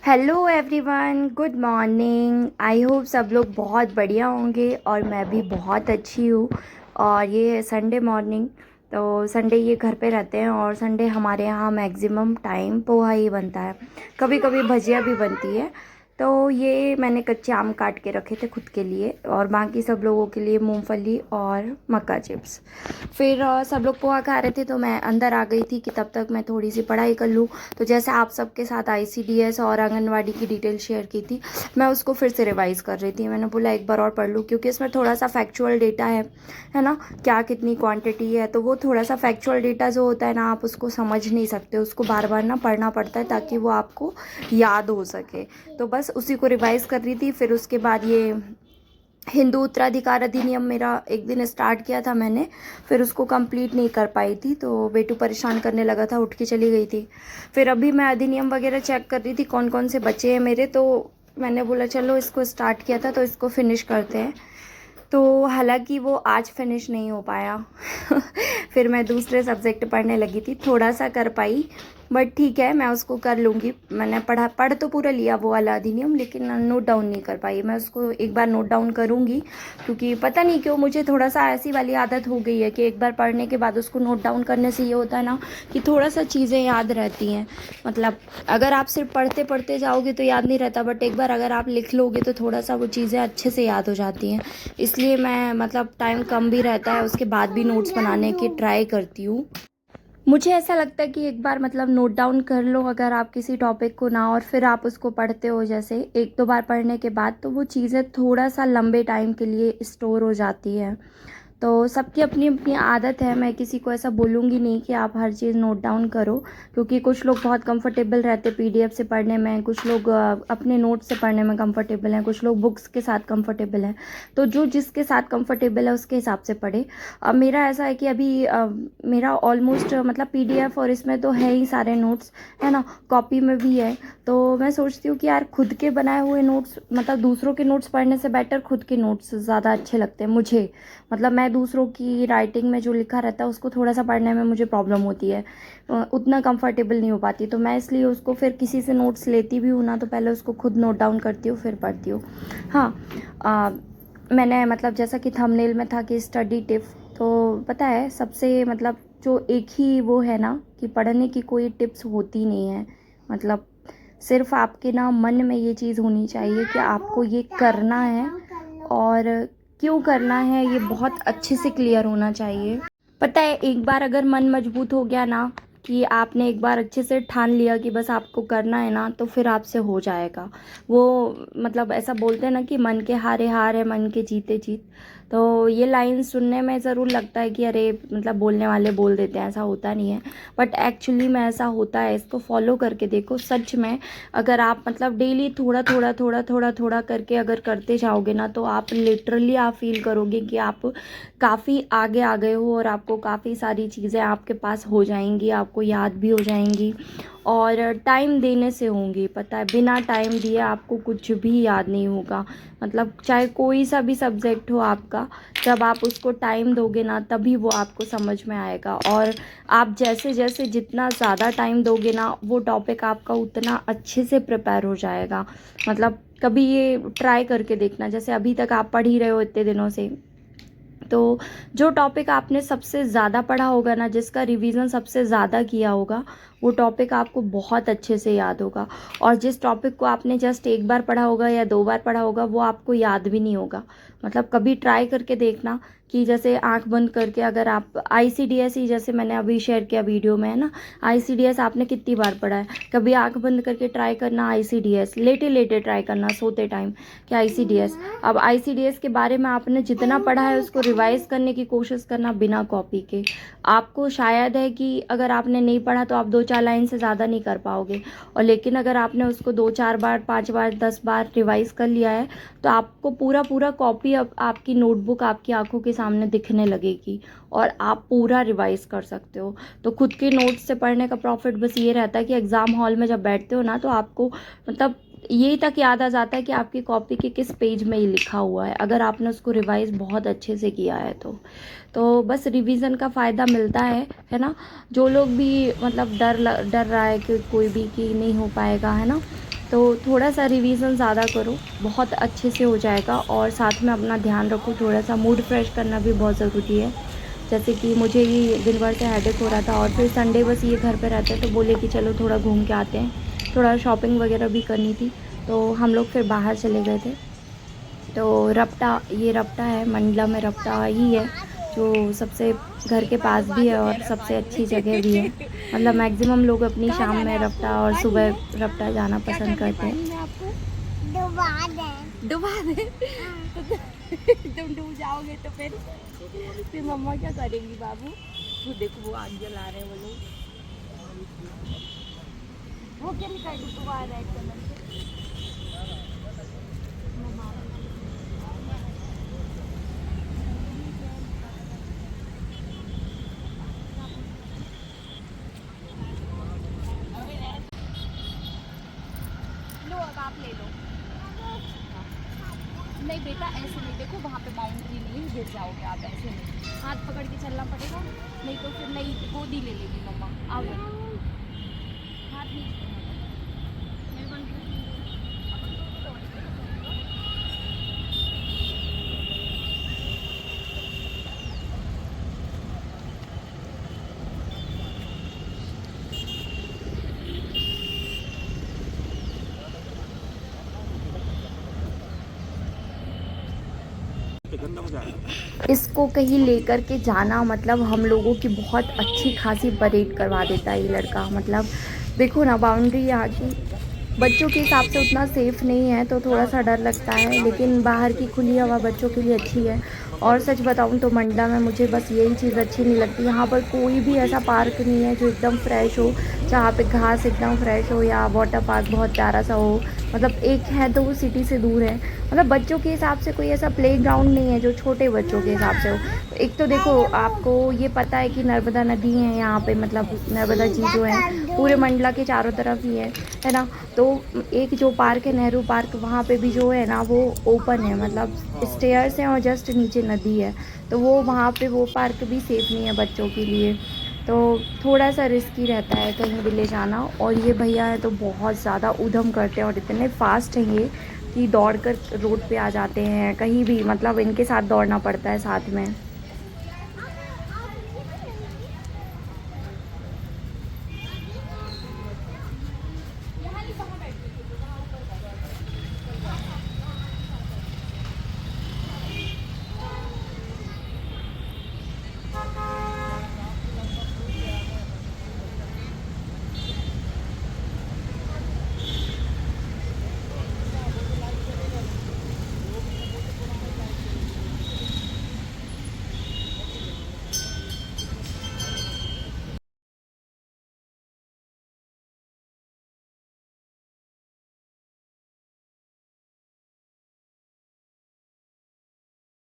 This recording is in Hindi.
Hello everyone, good morning. I hope सब लोग बहुत बढ़िया होंगे और मैं भी बहुत अच्छी हूँ। और ये है संडे मॉर्निंग। तो संडे ये घर पे रहते हैं और संडे हमारे यहाँ मैक्सिमम टाइम पोहा ही बनता है। कभी कभी भजिया भी बनती है। तो ये मैंने कच्चे आम काट के रखे थे खुद के लिए और बाकी सब लोगों के लिए मूंगफली और मक्का चिप्स। फिर सब लोग पोहा खा रहे थे तो मैं अंदर आ गई थी कि तब तक मैं थोड़ी सी पढ़ाई कर लूँ। तो जैसे आप सबके साथ आईसीडीएस और आंगनवाड़ी की डिटेल शेयर की थी, मैं उसको फिर से रिवाइज़ कर रही थी। मैंने बोला एक बार और पढ़ लूँ क्योंकि इसमें थोड़ा सा फैक्चुअल डेटा है ना, क्या कितनी क्वांटिटी है। तो वो थोड़ा सा फैक्चुअल डेटा जो होता है ना, आप उसको समझ नहीं सकते, उसको बार बार ना पढ़ना पड़ता है ताकि वो आपको याद हो सके। तो बस उसी को रिवाइज़ कर रही थी। फिर उसके बाद ये हिंदू उत्तराधिकार अधिनियम मेरा एक दिन स्टार्ट किया था मैंने, फिर उसको कंप्लीट नहीं कर पाई थी तो बेटू परेशान करने लगा था, उठ के चली गई थी। फिर अभी मैं अधिनियम वगैरह चेक कर रही थी कौन कौन से बचे हैं मेरे, तो मैंने बोला चलो इसको स्टार्ट किया था तो इसको फिनिश करते हैं। तो हालांकि वो आज फिनिश नहीं हो पाया। फिर मैं दूसरे सब्जेक्ट पढ़ने लगी थी, थोड़ा सा कर पाई, बट ठीक है मैं उसको कर लूँगी। मैंने पढ़ तो पूरा लिया वो वाला अधिनियम, लेकिन नोट डाउन नहीं कर पाई। मैं उसको एक बार नोट डाउन करूँगी क्योंकि पता नहीं क्यों मुझे थोड़ा सा ऐसी वाली आदत हो गई है कि एक बार पढ़ने के बाद उसको नोट डाउन करने से ये होता है ना कि थोड़ा सा चीज़ें याद रहती हैं। मतलब अगर आप सिर्फ पढ़ते पढ़ते जाओगे तो याद नहीं रहता, बट एक बार अगर आप लिख लोगे तो थोड़ा सा वो चीज़ें अच्छे से याद हो जाती हैं। इसलिए मैं मतलब टाइम कम भी रहता है उसके बाद भी नोट्स बनाने की ट्राई करती हूँ। मुझे ऐसा लगता है कि एक बार मतलब नोट डाउन कर लो अगर आप किसी टॉपिक को ना, और फिर आप उसको पढ़ते हो जैसे एक दो बार पढ़ने के बाद, तो वो चीज़ें थोड़ा सा लंबे टाइम के लिए स्टोर हो जाती है। तो सबकी अपनी अपनी आदत है, मैं किसी को ऐसा बोलूँगी नहीं कि आप हर चीज़ नोट डाउन करो, क्योंकि कुछ लोग बहुत कंफर्टेबल रहते पीडीएफ से पढ़ने में, कुछ लोग अपने नोट से पढ़ने में कंफर्टेबल हैं, कुछ लोग बुक्स के साथ कंफर्टेबल हैं। तो जो जिसके साथ कंफर्टेबल है उसके हिसाब से पढ़े। अब मेरा ऐसा है कि अभी मेरा ऑलमोस्ट मतलब पीडीएफ और इसमें तो है ही सारे नोट्स, है ना, कॉपी में भी है। तो मैं सोचती हूँ कि यार खुद के बनाए हुए नोट्स मतलब दूसरों के नोट्स पढ़ने से बेटर खुद के नोट्स ज़्यादा अच्छे लगते हैं मुझे। मतलब मैं दूसरों की राइटिंग में जो लिखा रहता है उसको थोड़ा सा पढ़ने में मुझे प्रॉब्लम होती है, उतना कंफर्टेबल नहीं हो पाती। तो मैं इसलिए उसको फिर किसी से नोट्स लेती भी हूँ ना, तो पहले उसको खुद नोट डाउन करती हूँ फिर पढ़ती हूँ। हाँ, मैंने मतलब जैसा कि थंबनेल में था कि स्टडी टिप, तो पता है सबसे मतलब जो एक ही वो है ना कि पढ़ने की कोई टिप्स होती नहीं है। मतलब सिर्फ आपके ना मन में ये चीज़ होनी चाहिए कि आपको ये करना है, और क्यों करना है ये बहुत अच्छे से क्लियर होना चाहिए। पता है एक बार अगर मन मजबूत हो गया ना, कि आपने एक बार अच्छे से ठान लिया कि बस आपको करना है ना, तो फिर आपसे हो जाएगा वो। मतलब ऐसा बोलते हैं ना कि मन के हारे हार है, मन के जीते जीत। तो ये लाइन सुनने में ज़रूर लगता है कि अरे मतलब बोलने वाले बोल देते हैं, ऐसा होता नहीं है, बट एक्चुअली में ऐसा होता है। इसको फॉलो करके देखो, सच में अगर आप मतलब डेली थोड़ा थोड़ा थोड़ा थोड़ा थोड़ा करके अगर करते जाओगे ना, तो आप लिटरली आप फील करोगे कि आप काफ़ी आगे आ गए हो और आपको काफ़ी सारी चीज़ें आपके पास हो जाएंगी, आपको याद भी हो जाएंगी और टाइम देने से होंगी। पता है बिना टाइम दिए आपको कुछ भी याद नहीं होगा। मतलब चाहे कोई सा भी सब्जेक्ट हो आपका, जब आप उसको टाइम दोगे ना तभी वो आपको समझ में आएगा। और आप जैसे जैसे जितना ज़्यादा टाइम दोगे ना, वो टॉपिक आपका उतना अच्छे से प्रिपेयर हो जाएगा। मतलब कभी ये ट्राई करके देखना, जैसे अभी तक आप पढ़ ही रहे हो इतने दिनों से, तो जो टॉपिक आपने सबसे ज़्यादा पढ़ा होगा ना, जिसका रिवीजन सबसे ज़्यादा किया होगा, वो टॉपिक आपको बहुत अच्छे से याद होगा। और जिस टॉपिक को आपने जस्ट एक बार पढ़ा होगा या दो बार पढ़ा होगा, वो आपको याद भी नहीं होगा। मतलब कभी ट्राई करके देखना कि जैसे आंख बंद करके अगर आप आईसीडीएस ही, जैसे मैंने अभी शेयर किया वीडियो में, है ना, आईसीडीएस आपने कितनी बार पढ़ा है, कभी आंख बंद करके ट्राई करना आईसीडीएस, लेटे लेटे ट्राई करना सोते टाइम कि आईसीडीएस। अब आईसीडीएस के बारे में आपने जितना पढ़ा है उसको रिवाइज करने की कोशिश करना बिना कॉपी के। आपको शायद है कि अगर आपने नहीं पढ़ा तो आप 2-4 लाइन से ज़्यादा नहीं कर पाओगे, और लेकिन अगर आपने उसको 2-4 बार 5 बार 10 बार रिवाइज कर लिया है, तो आपको पूरा पूरा कॉपी अब आपकी नोटबुक आपकी आंखों के सामने दिखने लगेगी और आप पूरा रिवाइज कर सकते हो। तो खुद के नोट्स से पढ़ने का प्रॉफिट बस ये रहता है कि एग्ज़ाम हॉल में जब बैठते हो ना, तो आपको मतलब यही तक याद आ जाता है कि आपकी कॉपी के किस पेज में ये लिखा हुआ है, अगर आपने उसको रिवाइज बहुत अच्छे से किया है तो बस रिवीजन का फ़ायदा मिलता है ना। जो लोग भी मतलब डर रहा है कि कोई भी कि नहीं हो पाएगा, है ना, तो थोड़ा सा रिवीजन ज़्यादा करो, बहुत अच्छे से हो जाएगा। और साथ में अपना ध्यान रखो, थोड़ा सा मूड फ्रेश करना भी बहुत ज़रूरी है। जैसे कि मुझे ही दिन भर से हेडेक हो रहा था और फिर संडे बस ये घर पे रहते हैं तो बोले कि चलो थोड़ा घूम के आते हैं, थोड़ा शॉपिंग वगैरह भी करनी थी, तो हम लोग फिर बाहर चले गए थे। तो रपटा, ये रपटा है, मंडला में रपटा ही है जो सबसे घर के पास भी है और सबसे अच्छी जगह भी है। मतलब मैक्सिमम लोग अपनी शाम में रपटा और सुबह रपटा जाना पसंद करते हैं। डुबा दे, डुबा दे। तुम डूब जाओगे तो फिर मम्मा क्या करेंगी बाबू? वो देखो वो आग जला रहे हैं वो लोग। वो क्या निकाल डुबा रहा है कलर से। लो अब आप ले लो। नहीं बेटा ऐसे नहीं, देखो वहाँ पे बाउंड्री नहीं है, गिर जाओगे आप, ऐसे नहीं, हाथ पकड़ के चलना पड़ेगा, नहीं तो फिर नहीं गोदी ले लेगी मम्मा। आओ हाथ नहीं इसको कहीं लेकर के जाना मतलब हम लोगों की बहुत अच्छी खासी परेड करवा देता है ये लड़का। मतलब देखो ना, बाउंड्री यहाँ की बच्चों के हिसाब से उतना सेफ़ नहीं है तो थोड़ा सा डर लगता है, लेकिन बाहर की खुली हवा बच्चों के लिए अच्छी है। और सच बताऊं तो मंडला में मुझे बस यही चीज़ अच्छी नहीं लगती, यहाँ पर कोई भी ऐसा पार्क नहीं है जो एकदम फ्रेश हो, जहाँ पे घास एकदम फ्रेश हो या वाटर पार्क बहुत प्यारा सा हो। मतलब एक है तो वो सिटी से दूर है। मतलब बच्चों के हिसाब से कोई ऐसा प्लेग्राउंड नहीं है जो छोटे बच्चों के हिसाब से हो। तो एक तो देखो, आपको ये पता है कि नर्मदा नदी है यहाँ पे, मतलब नर्मदा जी जो है पूरे मंडला के चारों तरफ ही है ना। तो एक जो पार्क है नेहरू पार्क, वहाँ पे भी जो है ना वो ओपन है, मतलब स्टेयर्स हैं और जस्ट नीचे नदी है। तो वो वहाँ पे वो पार्क भी सेफ़ नहीं है बच्चों के लिए, तो थोड़ा सा रिस्की रहता है कहीं भी ले जाना। और ये भैया है तो बहुत ज़्यादा ऊधम करते हैं और इतने फास्ट हैं ये कि दौड़ कर रोड पे आ जाते हैं कहीं भी, मतलब इनके साथ दौड़ना पड़ता है साथ में।